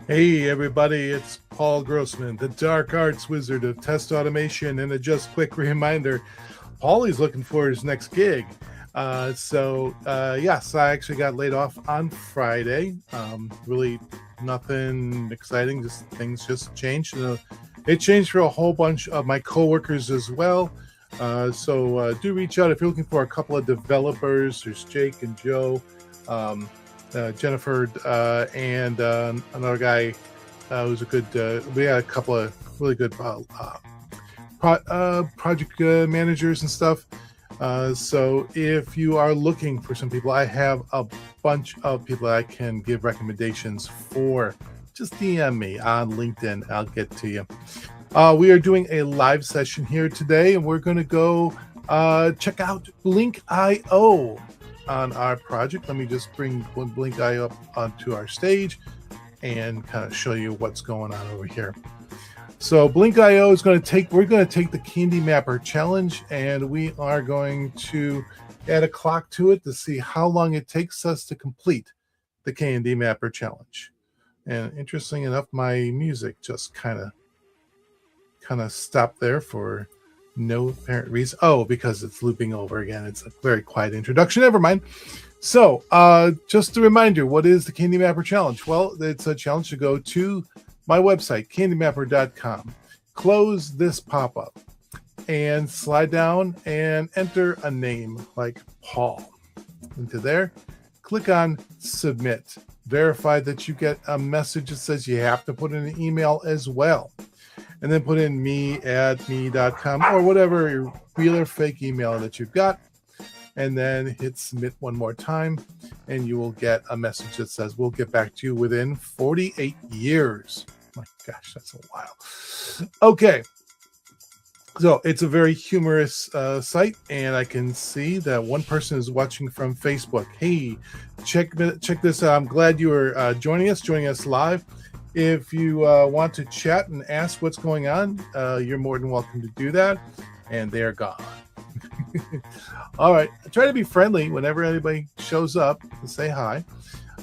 Hey everybody, it's Paul Grossman, the dark arts wizard of test automation, and a just quick reminder, Paulie's looking for his next gig. Yes, I actually got laid off on Friday. Really nothing exciting, just things just changed. It changed for a whole bunch of my coworkers as well. Do reach out if you're looking for a couple of developers. There's Jake and Joe. Jennifer and another guy who's a good. We had a couple of really good project managers and stuff. So if you are looking for some people, I have a bunch of people I can give recommendations for. Just DM me on LinkedIn. I'll get to you. We are doing a live session here today, and we're going to go check out Blink.io on our project. Let me just bring Blink.io up onto our stage and kind of show you what's going on over here. So Blink.io is we're going to take the CandyMapper challenge, and we are going to add a clock to it to see how long it takes us to complete the CandyMapper challenge. And interesting enough, my music just kind of stopped there for no apparent reason. Oh, because it's looping over again. It's a very quiet introduction. Never mind. So, just a reminder, what is the CandyMapper challenge? Well, it's a challenge to go to my website, CandyMapper.com, close this pop-up, and slide down and enter a name like Paul into there. Click on Submit. Verify that you get a message that says you have to put in an email as well. And then put in me@me.com or whatever real or fake email that you've got. And then hit submit one more time. And you will get a message that says, we'll get back to you within 48 years. My gosh, that's a while. Okay. So it's a very humorous site. And I can see that one person is watching from Facebook. Hey, check this out. I'm glad you are joining us live. If you want to chat and ask what's going on, you're more than welcome to do that. And they're gone. All right. I try to be friendly whenever anybody shows up to say hi.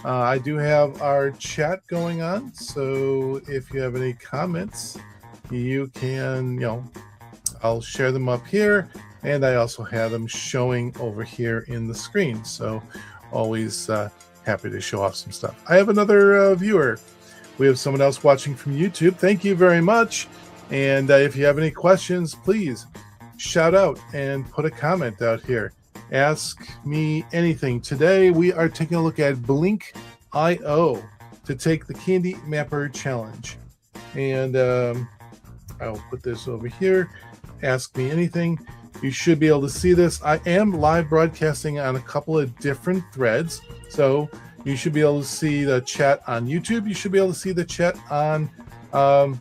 I do have our chat going on. So if you have any comments, you can, I'll share them up here. And I also have them showing over here in the screen. So always happy to show off some stuff. I have another viewer. We have someone else watching from YouTube. Thank you very much. And if you have any questions, please shout out and put a comment out here. Ask me anything. Today, we are taking a look at Blink.io to take the CandyMapper challenge. And I'll put this over here. Ask me anything. You should be able to see this. I am live broadcasting on a couple of different threads. So you should be able to see the chat on YouTube. You should be able to see the chat on Twitch.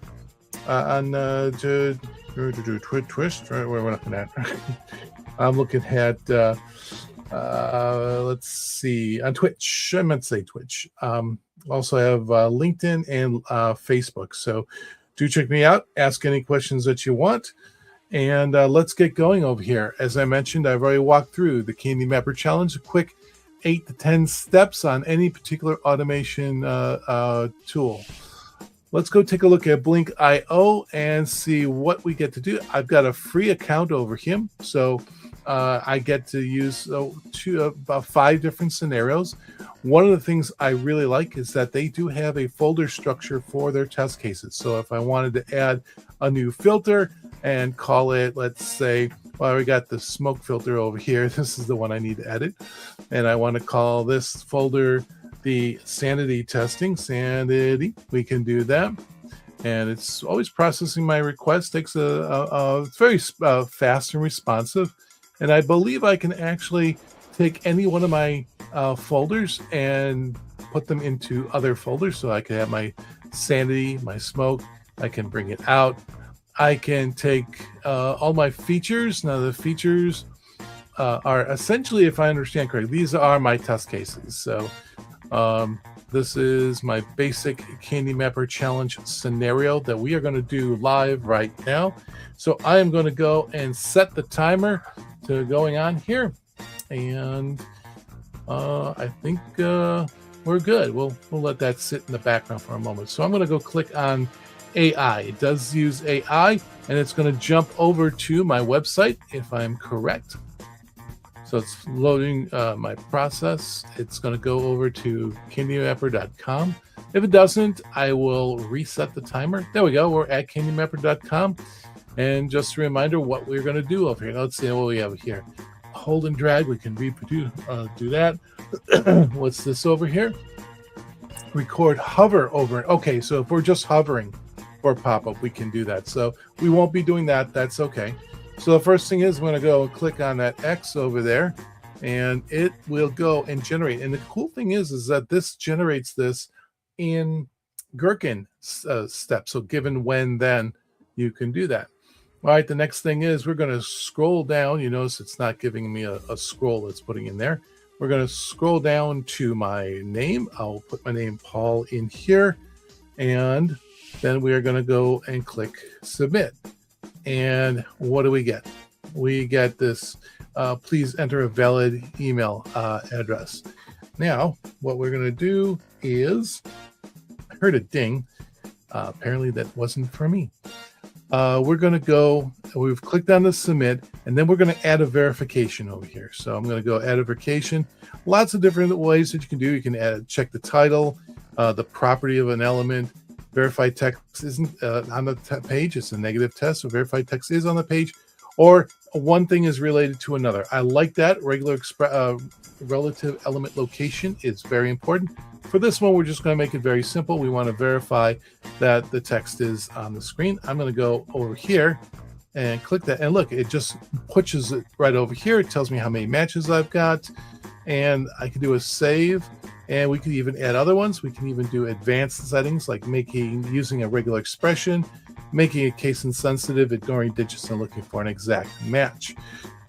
Where we're looking at. I'm looking at let's see, on Twitch. I meant to say Twitch. Also have LinkedIn and Facebook. So do check me out. Ask any questions that you want. And let's get going over here. As I mentioned, I've already walked through the CandyMapper challenge. A quick 8 to 10 steps on any particular automation tool. Let's go take a look at Blink.io and see what we get to do. I've got a free account over here. So I get to use about 5 different scenarios. One of the things I really like is that they do have a folder structure for their test cases. So if I wanted to add a new filter and call it, let's say, well, we got the smoke filter over here. This is the one I need to edit. And I want to call this folder the sanity testing. Sanity. We can do that. And it's always processing my request. Takes it's very fast and responsive. And I believe I can actually take any one of my folders and put them into other folders. So I can have my sanity, my smoke. I can bring it out. I can take all my features. Now the features are essentially, if I understand correctly, these are my test cases. So this is my basic CandyMapper challenge scenario that we are going to do live right now. So I am going to go and set the timer to going on here. And I think we're good. We'll let that sit in the background for a moment. So I'm going to go click on AI. It does use AI, and it's going to jump over to my website if I'm correct. So it's loading my process. It's going to go over to CandyMapper.com. If it doesn't, I will reset the timer. There we go. We're at CandyMapper.com. And just a reminder what we're going to do over here. Let's see what we have here. Hold and drag. We can reproduce, do that. What's this over here? Record hover over. Okay, so if we're just hovering for a pop-up, we can do that. So we won't be doing that. That's okay. So the first thing is I'm going to go and click on that X over there, and it will go and generate. And the cool thing is that this generates this in Gherkin steps. So given, when, then, you can do that. All right, the next thing is we're going to scroll down. You notice it's not giving me a scroll it's putting in there. We're going to scroll down to my name. I'll put my name, Paul, in here. And then we are going to go and click submit. And what do we get? We get this, please enter a valid email address. Now, what we're going to do is, I heard a ding. Apparently that wasn't for me. We're going to go, we've clicked on the submit, and then we're going to add a verification over here. So I'm going to go add a verification. Lots of different ways that you can do. You can check the title, the property of an element. Verified text isn't on the page. It's a negative test. So verified text is on the page, or one thing is related to another. I like that. Relative element location is very important. For this one, we're just going to make it very simple. We want to verify that the text is on the screen. I'm going to go over here and click that. And look, it just pushes it right over here. It tells me how many matches I've got. And I can do a save. And we can even add other ones. We can even do advanced settings like using a regular expression, making it case insensitive, ignoring digits, and looking for an exact match.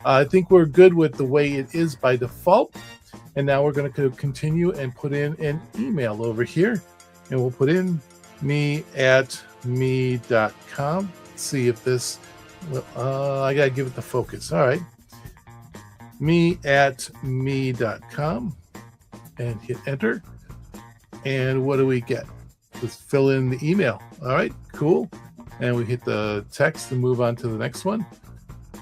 I think we're good with the way it is by default. And now we're going to continue and put in an email over here. And we'll put in me@me.com. See if this, I got to give it the focus. All right. me@me.com. And hit enter. And what do we get? Let's fill in the email. All right, cool. And we hit the text and move on to the next one.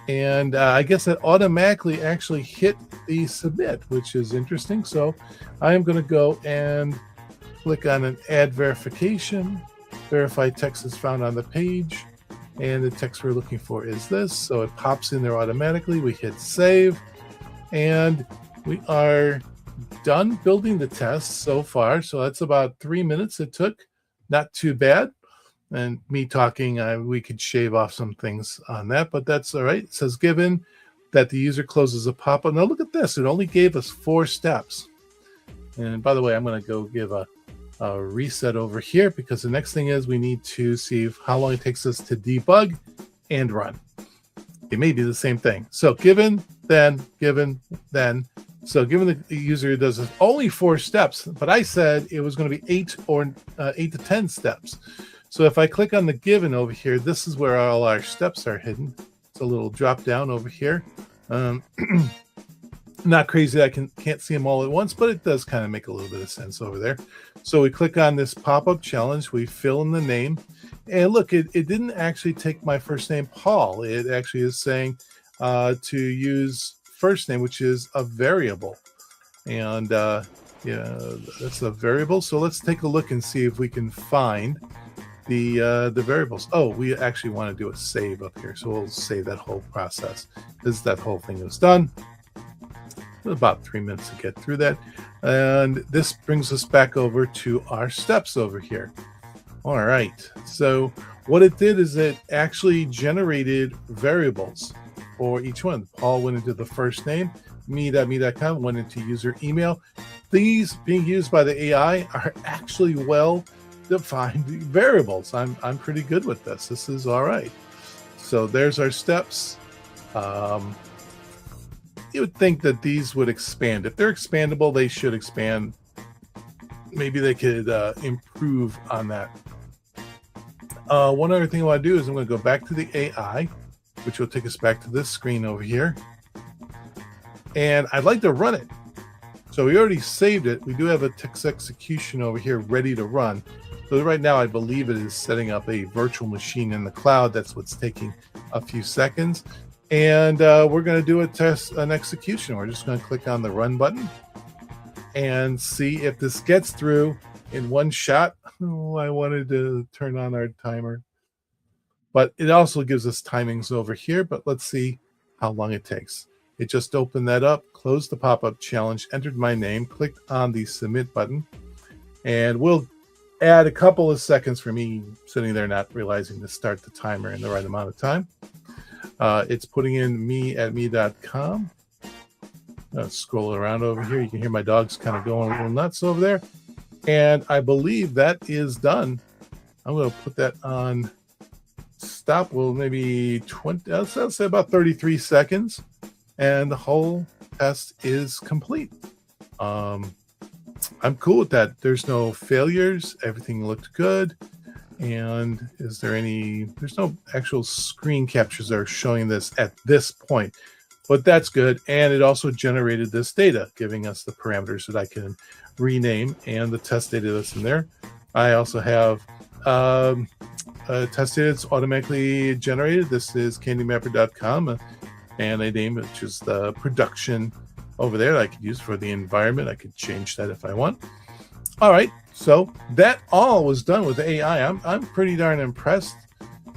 And I guess that automatically actually hit the submit, which is interesting. So I am going to go and click on an add verification. Verified text is found on the page. And the text we're looking for is this. So it pops in there automatically. We hit save. And we are done building the test so far. So that's about 3 minutes it took. Not too bad. And me talking, we could shave off some things on that, but that's all right. It says given that the user closes a pop-up. Now look at this. It only gave us 4 steps. And by the way, I'm going to go give a reset over here, because the next thing is we need to see how long it takes us to debug and run. It may be the same thing. So given, then, then. So given the user does only 4 steps, but I said it was going to be 8 to 10 steps. So if I click on the given over here, this is where all our steps are hidden. It's a little drop down over here. Not crazy that I can't see them all at once, but it does kind of make a little bit of sense over there. So we click on this pop-up challenge. We fill in the name. And look, it didn't actually take my first name, Paul. It actually is saying to use first name, which is a variable. And yeah, that's a variable. So let's take a look and see if we can find the variables. Oh, we actually want to do a save up here. So we'll save that whole process, because that whole thing is done. About 3 minutes to get through that. And this brings us back over to our steps over here. All right. So what it did is it actually generated variables for each one. Paul went into the first name, me.me.com went into user email. These being used by the AI are actually well-defined variables. I'm pretty good with this. This is all right. So there's our steps. You would think that these would expand. If they're expandable, they should expand. Maybe they could improve on that. One other thing I want to do is I'm going to go back to the AI, which will take us back to this screen over here. And I'd like to run it. So So we already saved it. We do have a text execution over here ready to run. So right now, I believe it is setting up a virtual machine in the cloud. That's what's taking a few seconds. And we're going to do an execution. We're just going to click on the run button and see if this gets through in one shot. Oh, I wanted to turn on our timer. But it also gives us timings over here. But let's see how long it takes. It just opened that up, closed the pop-up challenge, entered my name, clicked on the submit button, and we'll add a couple of seconds for me sitting there not realizing to start the timer in the right amount of time. It's putting in me@me.com. Scroll around over here. You can hear my dogs kind of going a little nuts over there. And I believe that is done. I'm going to put that on stop. Well, maybe 20, I'll say about 33 seconds. And the whole test is complete. I'm cool with that. There's no failures. Everything looked good. And there's no actual screen captures that are showing this at this point, but that's good. And it also generated this data, giving us the parameters that I can rename and the test data that's in there. I also have test data that's automatically generated. This is CandyMapper.com. And I name it, which is the production over there that I could use for the environment. I could change that if I want. All right, so that all was done with AI. I'm pretty darn impressed.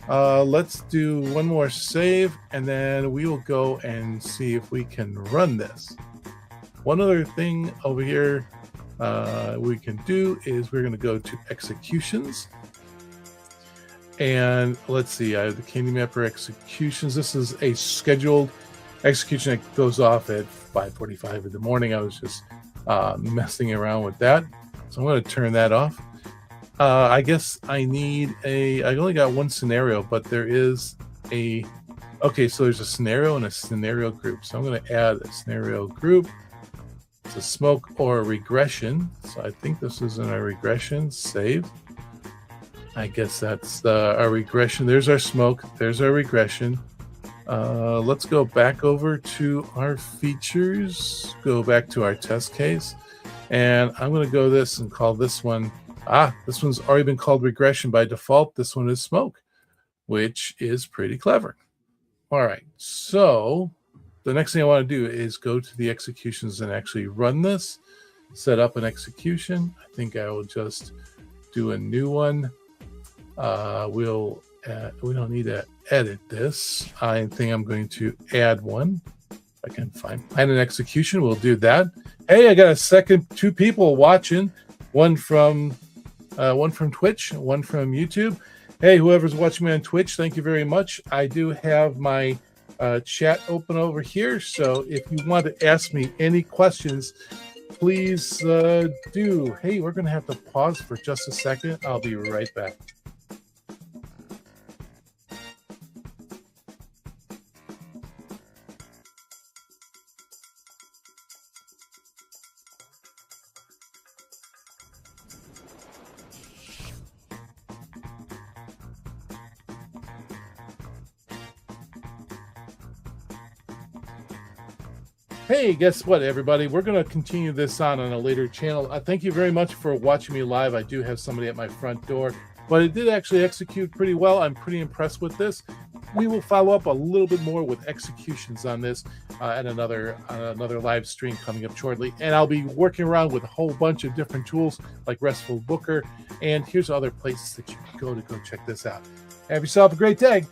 Let's do one more save, and then we will go and see if we can run this. One other thing over here we can do is we're going to go to executions. And let's see, I have the CandyMapper executions. This is a scheduled execution that goes off at 5:45 in the morning. I was just messing around with that. So I'm going to turn that off. I guess I only got one scenario, but there is okay, so there's a scenario and a scenario group. So I'm going to add a scenario group. It's a smoke or a regression. So I think this is in a regression. Save. I guess that's our regression. There's our smoke. There's our regression. Let's go back over to our features. Go back to our test case. And I'm going to go this and call this one. This one's already been called regression by default. This one is smoke, which is pretty clever. All right. So the next thing I want to do is go to the executions and actually run this. Set up an execution. I think I will just do a new one. We don't need to edit this. I think I'm going to add one. I can find an execution. We'll do that. Hey, I got a second, two people watching. One from Twitch, one from YouTube. Hey, whoever's watching me on Twitch, thank you very much. I do have my chat open over here, so if you want to ask me any questions, please do. Hey, we're going to have to pause for just a second. I'll be right back. Hey, guess what, everybody? We're going to continue this on a later channel. Thank you very much for watching me live. I do have somebody at my front door, but it did actually execute pretty well. I'm pretty impressed with this. We will follow up a little bit more with executions on this at another live stream coming up shortly. And I'll be working around with a whole bunch of different tools like RESTful Booker. And here's other places that you can go to check this out. Have yourself a great day.